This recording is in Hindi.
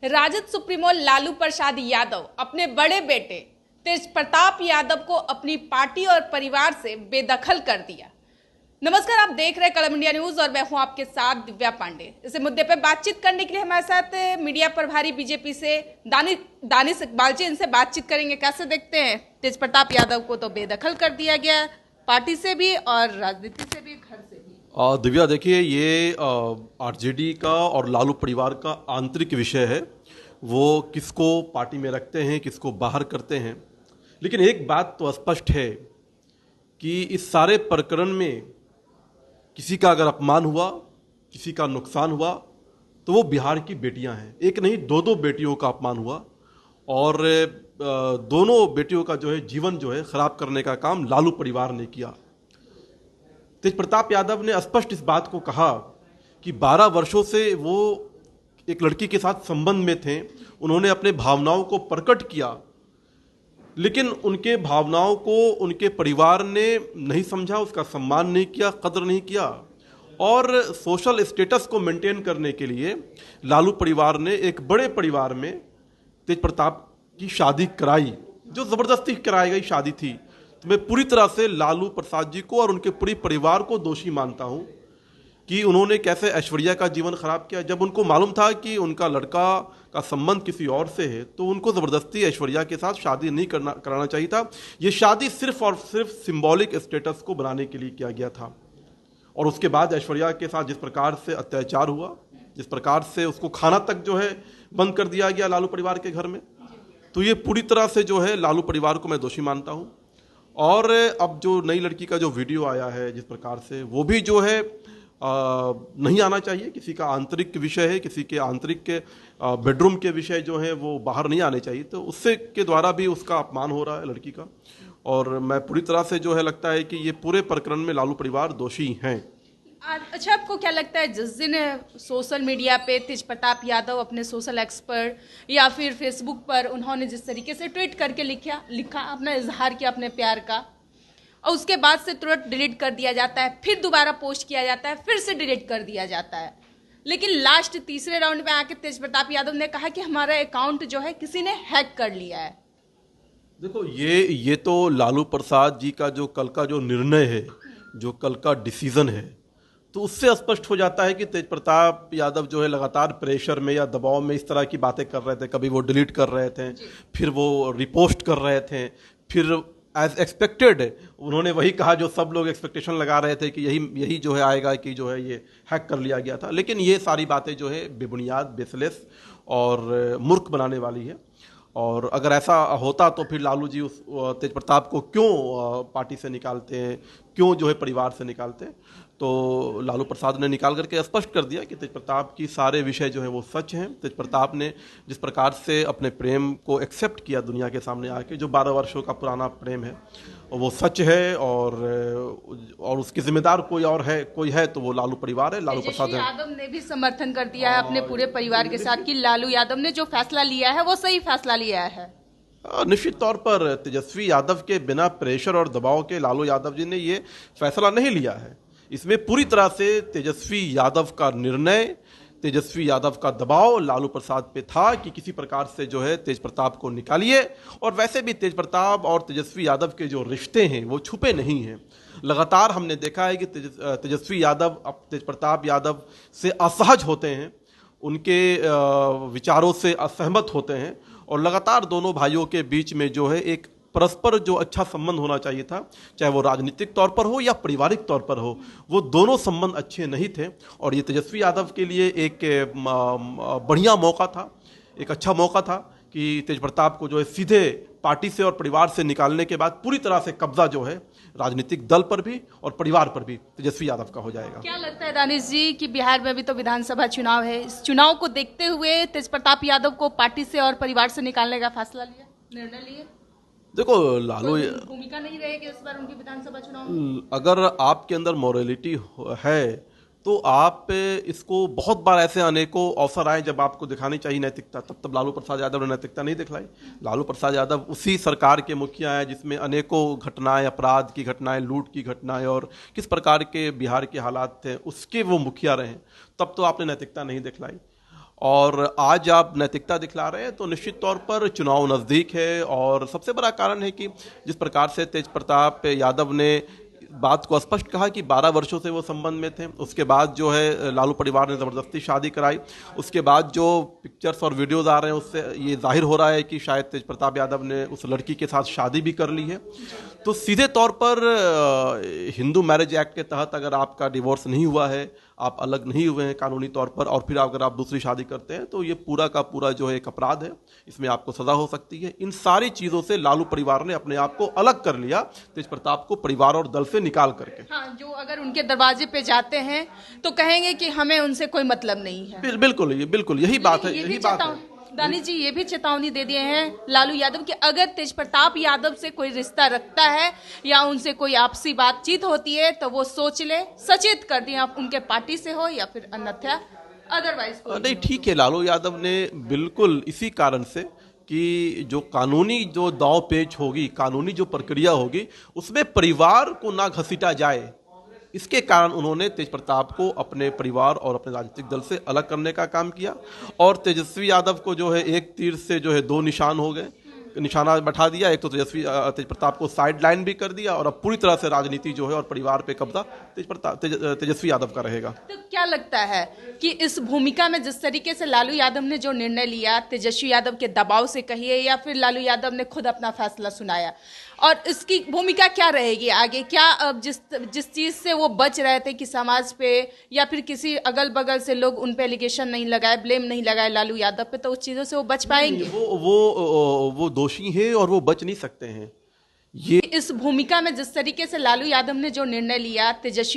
राजद सुप्रीमो लालू प्रसाद यादव अपने बड़े बेटे तेज प्रताप यादव को अपनी पार्टी और परिवार से बेदखल कर दिया। नमस्कार, आप देख रहे हैं कलम इंडिया न्यूज और मैं हूं आपके साथ दिव्या पांडे। इस मुद्दे पर बातचीत करने के लिए हमारे साथ मीडिया प्रभारी बीजेपी से दानिश इकबाल जी, इनसे बातचीत करेंगे। कैसे देखते हैं, तेज प्रताप यादव को तो बेदखल कर दिया गया, पार्टी से भी और राजनीति से भी, घर से भी। दिव्या, देखिए, ये आरजेडी का और लालू परिवार का आंतरिक विषय है। वो किसको पार्टी में रखते हैं, किसको बाहर करते हैं। लेकिन एक बात तो स्पष्ट है कि इस सारे प्रकरण में किसी का अगर अपमान हुआ, किसी का नुकसान हुआ, तो वो बिहार की बेटियां हैं। एक नहीं, दो बेटियों का अपमान हुआ और दोनों बेटियों का जो है जीवन जो है खराब करने का काम लालू परिवार ने किया। तेज प्रताप यादव ने स्पष्ट इस बात को कहा कि 12 वर्षों से वो एक लड़की के साथ संबंध में थे। उन्होंने अपने भावनाओं को प्रकट किया, लेकिन उनके भावनाओं को उनके परिवार ने नहीं समझा, उसका सम्मान नहीं किया, कदर नहीं किया। और सोशल स्टेटस को मेंटेन करने के लिए लालू परिवार ने एक बड़े परिवार में तेज प्रताप की शादी कराई, जो ज़बरदस्ती कराई गई शादी थी। तो मैं पूरी तरह से लालू प्रसाद जी को और उनके पूरे परिवार को दोषी मानता हूं कि उन्होंने कैसे ऐश्वर्या का जीवन खराब किया। जब उनको मालूम था कि उनका लड़का का संबंध किसी और से है, तो उनको ज़बरदस्ती ऐश्वर्या के साथ शादी नहीं कराना चाहिए था। ये शादी सिर्फ और सिर्फ सिंबॉलिक स्टेटस को बनाने के लिए किया गया था। और उसके बाद ऐश्वर्या के साथ जिस प्रकार से अत्याचार हुआ, जिस प्रकार से उसको खाना तक जो है बंद कर दिया गया लालू परिवार के घर में, तो ये पूरी तरह से जो है लालू परिवार को मैं दोषी मानता हूँ। और अब जो नई लड़की का जो वीडियो आया है जिस प्रकार से, वो भी जो है नहीं आना चाहिए। किसी का आंतरिक विषय है, किसी के आंतरिक के बेडरूम के विषय जो है वो बाहर नहीं आने चाहिए। तो उससे के द्वारा भी उसका अपमान हो रहा है लड़की का। और मैं पूरी तरह से जो है लगता है कि ये पूरे प्रकरण में लालू परिवार दोषी हैं। अच्छा, आपको क्या लगता है, जिस दिन सोशल मीडिया पे तेज प्रताप यादव अपने सोशल एक्स पर या फिर फेसबुक पर उन्होंने जिस तरीके से ट्वीट करके लिखा अपना इजहार किया अपने प्यार का, और उसके बाद से तुरंत डिलीट कर दिया जाता है, फिर दोबारा पोस्ट किया जाता है, फिर से डिलीट कर दिया जाता है। लेकिन लास्ट तीसरे राउंड में आके तेज प्रताप यादव ने कहा कि हमारा अकाउंट जो है किसी ने हैक कर लिया है। देखो, ये तो लालू प्रसाद जी का जो कल का जो निर्णय है, जो कल का डिसीजन है, तो उससे स्पष्ट हो जाता है कि तेज प्रताप यादव जो है लगातार प्रेशर में या दबाव में इस तरह की बातें कर रहे थे। कभी वो डिलीट कर रहे थे, फिर वो रिपोस्ट कर रहे थे, फिर एज एक्सपेक्टेड उन्होंने वही कहा जो सब लोग एक्सपेक्टेशन लगा रहे थे कि यही जो है आएगा कि जो है ये हैक कर लिया गया था। लेकिन ये सारी बातें जो है बेबुनियाद, बेसलेस और मूर्ख बनाने वाली है। और अगर ऐसा होता तो फिर लालू जी उस तेज प्रताप को क्यों पार्टी से निकालते हैं, क्यों जो है परिवार से निकालते हैं। तो लालू प्रसाद ने निकाल करके स्पष्ट कर दिया कि तेज प्रताप की सारे विषय जो है वो सच हैं। तेज प्रताप ने जिस प्रकार से अपने प्रेम को एक्सेप्ट किया दुनिया के सामने आके, जो 12 वर्षों का पुराना प्रेम है, वो सच है। और उसकी जिम्मेदार कोई है तो वो लालू परिवार है, लालू प्रसाद है। यादव ने भी समर्थन कर दिया है अपने पूरे परिवार के साथ कि लालू यादव ने जो फैसला लिया है वो सही फैसला लिया है। निश्चित तौर पर तेजस्वी यादव के बिना प्रेशर और दबाव के लालू यादव जी ने ये फैसला नहीं लिया है। इसमें पूरी तरह से तेजस्वी यादव का निर्णय, तेजस्वी यादव का दबाव लालू प्रसाद पे था कि किसी प्रकार से जो है तेज प्रताप को निकालिए। और वैसे भी तेज प्रताप और तेजस्वी यादव के जो रिश्ते हैं वो छुपे नहीं हैं। लगातार हमने देखा है कि तेजस्वी यादव अब तेज प्रताप यादव से असहज होते हैं, उनके विचारों से असहमत होते हैं। और लगातार दोनों भाइयों के बीच में जो है एक परस्पर जो अच्छा संबंध होना चाहिए था, चाहे वो राजनीतिक तौर पर हो या पारिवारिक तौर पर हो, वो दोनों संबंध अच्छे नहीं थे। और ये तेजस्वी यादव के लिए एक बढ़िया मौका था, एक अच्छा मौका था कि तेज प्रताप को जो है सीधे पार्टी से और परिवार से निकालने के बाद पूरी तरह से कब्जा जो है राजनीतिक दल पर भी और परिवार पर भी तेजस्वी यादव का हो जाएगा। क्या लगता है दानिश जी कि बिहार में भी तो विधानसभा चुनाव है, इस चुनाव को देखते हुए तेज प्रताप यादव को पार्टी से और परिवार से निकालने का फैसला लिया, निर्णय लिए? देखो, लालू भूमिका नहीं रहेगी इस बार उनकी विधानसभा चुनाव? अगर आपके अंदर मॉरलिटी है तो आप इसको, बहुत बार ऐसे अनेकों अवसर आए जब आपको दिखानी चाहिए नैतिकता, तब लालू प्रसाद यादव ने नैतिकता नहीं दिखलाई। लालू प्रसाद यादव उसी सरकार के मुखिया हैं जिसमें अनेकों घटनाएं, अपराध की घटनाएं, लूट की घटनाएं और किस प्रकार के बिहार के हालात थे, उसके वो मुखिया रहे। तब तो आपने नैतिकता नहीं दिखलाई। और आज आप नैतिकता दिखला रहे हैं, तो निश्चित तौर पर चुनाव नज़दीक है। और सबसे बड़ा कारण है कि जिस प्रकार से तेज प्रताप यादव ने बात को स्पष्ट कहा कि 12 वर्षों से वो संबंध में थे, उसके बाद जो है लालू परिवार ने ज़बरदस्ती शादी कराई, उसके बाद जो पिक्चर्स और वीडियोज़ आ रहे हैं उससे ये जाहिर हो रहा है कि शायद तेज प्रताप यादव ने उस लड़की के साथ शादी भी कर ली है। तो सीधे तौर पर हिंदू मैरिज एक्ट के तहत अगर आपका डिवोर्स नहीं हुआ है, आप अलग नहीं हुए हैं कानूनी तौर पर, और फिर अगर आप दूसरी शादी करते हैं, तो ये पूरा का पूरा जो है एक अपराध है, इसमें आपको सजा हो सकती है। इन सारी चीज़ों से लालू परिवार ने अपने आप को अलग कर लिया, तेज प्रताप को परिवार और दल से निकाल करके। हाँ, जो अगर उनके दरवाजे पे जाते हैं तो कहेंगे कि हमें उनसे कोई मतलब नहीं है। बिल्कुल यही बात है, यही बात है। दानिश जी ये भी चेतावनी दे दिए हैं लालू यादव कि अगर तेज प्रताप यादव से कोई रिश्ता रखता है या उनसे कोई आपसी बातचीत होती है तो वो सोच ले, सचेत कर दिए, आप उनके पार्टी से हो या फिर अन्यथा अदरवाइज। नहीं, ठीक है, लालू यादव ने बिल्कुल इसी कारण से कि जो कानूनी जो दांव पेच होगी, कानूनी जो प्रक्रिया होगी, उसमें परिवार को ना घसीटा जाए, इसके कारण उन्होंने तेज प्रताप को अपने परिवार और अपने राजनीतिक दल से अलग करने का काम किया। और तेजस्वी यादव को जो है एक तीर से जो है दो निशान हो गए, निशाना बैठा दिया। एक तो तेज प्रताप को साइड लाइन भी कर दिया, और अब पूरी तरह से राजनीति जो है और परिवार पे कब्जा तेजस्वी यादव का रहेगा। तो क्या लगता है कि इस भूमिका में जिस तरीके से लालू यादव ने जो निर्णय लिया, तेजस्वी यादव के दबाव से कहिए या फिर लालू यादव ने खुद अपना फैसला सुनाया, और इसकी भूमिका क्या रहेगी आगे? क्या अब जिस चीज से वो बच रहे थे कि समाज पे या फिर किसी अगल बगल से लोग उन पे एलिगेशन नहीं लगाए, ब्लेम नहीं लगाए लालू यादव पे, तो उस चीजों से वो बच पाएंगे? वो दोषी हैं और वो बच नहीं सकते हैं। ये इस भूमिका में जिस तरीके से लालू यादव ने जो निर्णय लिया, तेजस्वी